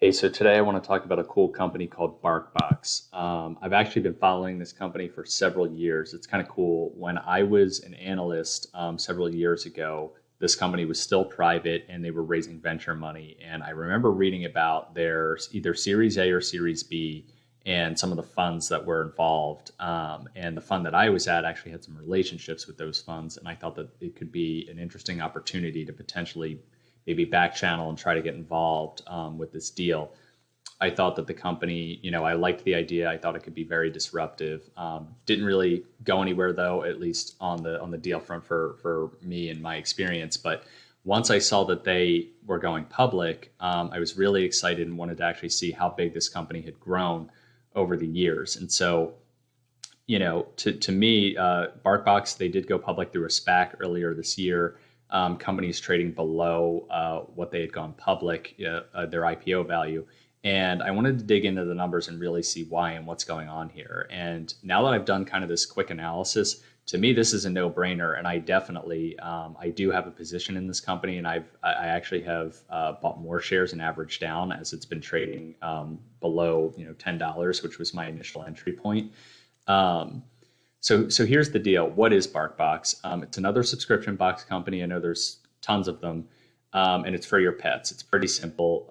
Hey, so today I want to talk about a cool company called Barkbox. I've actually been following this company for several years. It's kind of cool. When I was an analyst several years ago, this company was still private and they were raising venture money. And I remember reading about their either Series A or Series B and some of the funds that were involved. And the fund that I was at actually had some relationships with those funds. And I thought that it could be an interesting opportunity to potentially maybe back channel and try to get involved with this deal. I thought that the company, I liked the idea. I thought it could be very disruptive. Didn't really go anywhere though, at least on the deal front for me and my experience. But once I saw that they were going public, I was really excited and wanted to actually see how big this company had grown over the years. And so, to me, BarkBox, they did go public through a SPAC earlier this year. Companies trading below what they had gone public, their IPO value. And I wanted to dig into the numbers and really see why and what's going on here. And now that I've done kind of this quick analysis, to me, this is a no-brainer. And I definitely, I do have a position in this company, and I actually have bought more shares and averaged down as it's been trading below, $10, which was my initial entry point. Um, so here's the deal. What is BarkBox? It's another subscription box company. I know there's tons of them, and it's for your pets. It's pretty simple.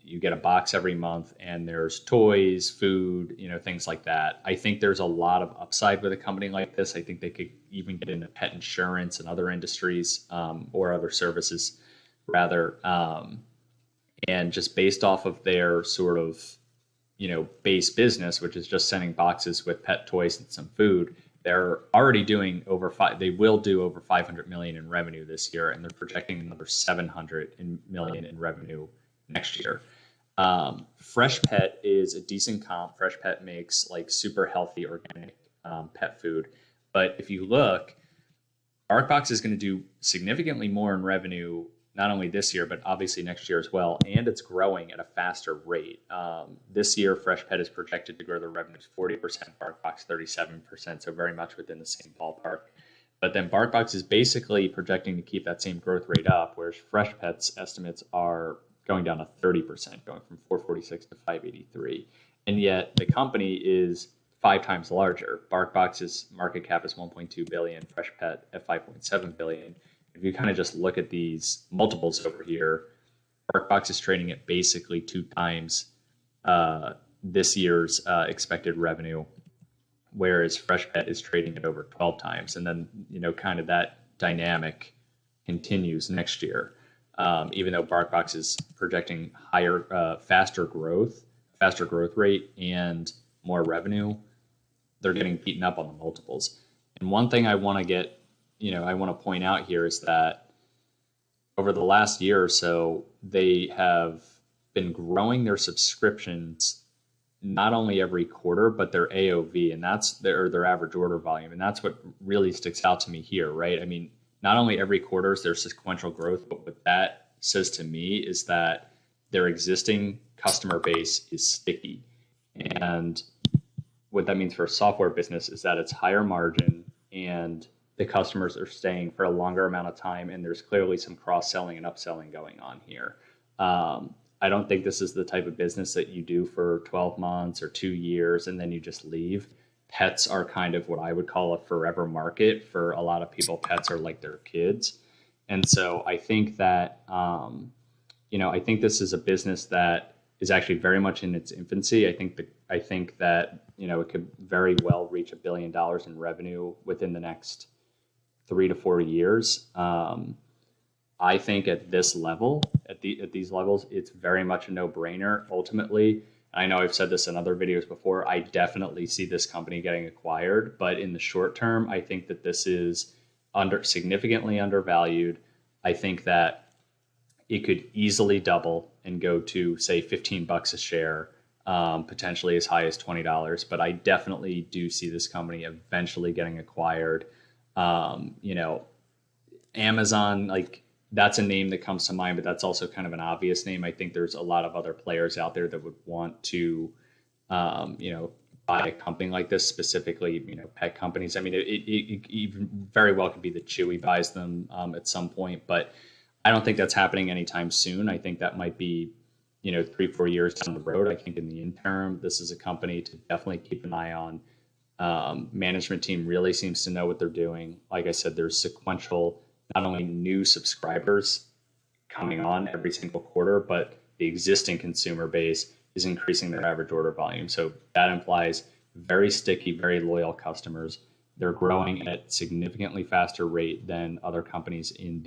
You get a box every month, and there's toys, food, things like that. I think there's a lot of upside with a company like this. I think they could even get into pet insurance and other industries or other services, rather. And just based off of their sort of base business, which is just sending boxes with pet toys and some food, they're already doing they will do over 500 million in revenue this year, and they're projecting another 700 million in revenue next year. Fresh Pet is a decent comp. Fresh Pet makes like super healthy organic pet food. But if you look, BarkBox is going to do significantly more in revenue, not only this year, but obviously next year as well. And it's growing at a faster rate. This year, Fresh Pet is projected to grow their revenues 40%, BarkBox 37%, so very much within the same ballpark. But then BarkBox is basically projecting to keep that same growth rate up, whereas Fresh Pet's estimates are going down to 30%, going from 446 to 583. And yet the company is 5 times larger. BarkBox's market cap is 1.2 billion, Fresh Pet at 5.7 billion. If you kind of just look at these multiples over here, BarkBox is trading at basically 2 times this year's expected revenue, whereas Fresh Pet is trading at over 12 times. And then, kind of that dynamic continues next year. Even though BarkBox is projecting faster growth rate and more revenue, they're getting beaten up on the multiples. And one thing I want to point out here is that over the last year or so, they have been growing their subscriptions not only every quarter, but their AOV, and that's their average order volume. And that's what really sticks out to me here, right? I mean, not only every quarter is there sequential growth, but what that says to me is that their existing customer base is sticky. And what that means for a software business is that it's higher margin and the customers are staying for a longer amount of time, and there's clearly some cross-selling and upselling going on here. I don't think this is the type of business that you do for 12 months or 2 years and then you just leave. Pets are kind of what I would call a forever market. For a lot of people, pets are like their kids. And so I think that, I think this is a business that is actually very much in its infancy. I think that, it could very well reach $1 billion in revenue within the next 3 to 4 years. I think at this level, at these levels, it's very much a no-brainer. Ultimately, I know I've said this in other videos before, I definitely see this company getting acquired, but in the short term, I think that this is significantly undervalued. I think that it could easily double and go to, say, $15 a share, potentially as high as $20. But I definitely do see this company eventually getting acquired. Amazon, like, that's a name that comes to mind, but that's also kind of an obvious name. I think there's a lot of other players out there that would want to, buy a company like this, specifically, pet companies. I mean, it even very well could be that Chewy buys them at some point, but I don't think that's happening anytime soon. I think that might be 3-4 years down the road. I think in the interim, this is a company to definitely keep an eye on. Management team really seems to know what they're doing. Like I said, there's sequential, not only new subscribers coming on every single quarter, but the existing consumer base is increasing their average order volume. So that implies very sticky, very loyal customers. They're growing at significantly faster rate than other companies in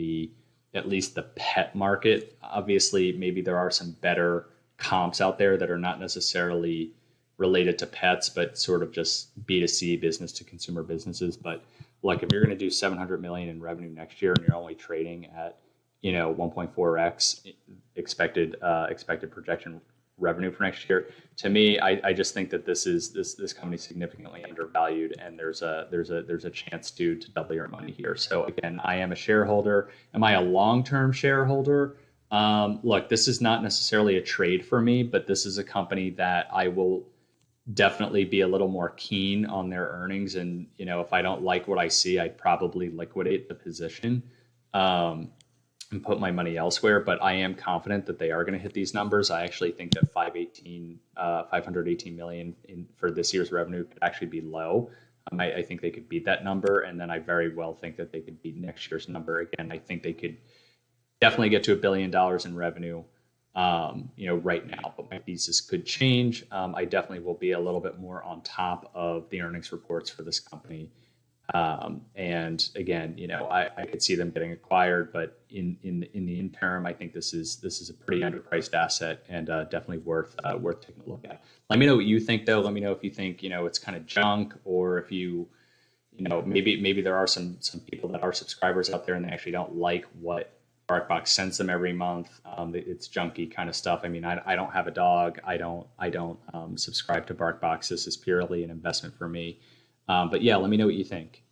at least the pet market. Obviously, maybe there are some better comps out there that are not necessarily related to pets, but sort of just B2C, business to consumer businesses. But look, if you're going to do 700 million in revenue next year and you're only trading at 1.4x expected projection revenue for next year, to me, I just think that this company is significantly undervalued, and there's a chance to double your money here. So again, I am a shareholder. Am I a long-term shareholder? Look, this is not necessarily a trade for me, but this is a company that I will definitely be a little more keen on their earnings. And, if I don't like what I see, I'd probably liquidate the position and put my money elsewhere. But I am confident that they are going to hit these numbers. I actually think that 518 million for this year's revenue could actually be low. I think they could beat that number. And then I very well think that they could beat next year's number. Again, I think they could definitely get to $1 billion in revenue, right now, but my thesis could change. I definitely will be a little bit more on top of the earnings reports for this company. And again, I could see them getting acquired, but in the interim, I think this is a pretty underpriced asset, and definitely worth taking a look at. Let me know what you think, though. Let me know if you think it's kind of junk, or if maybe there are some people that are subscribers out there and they actually don't like what Barkbox sends them every month. It's junky kind of stuff. I mean, I don't have a dog. I don't subscribe to Barkbox. This is purely an investment for me. But yeah, let me know what you think.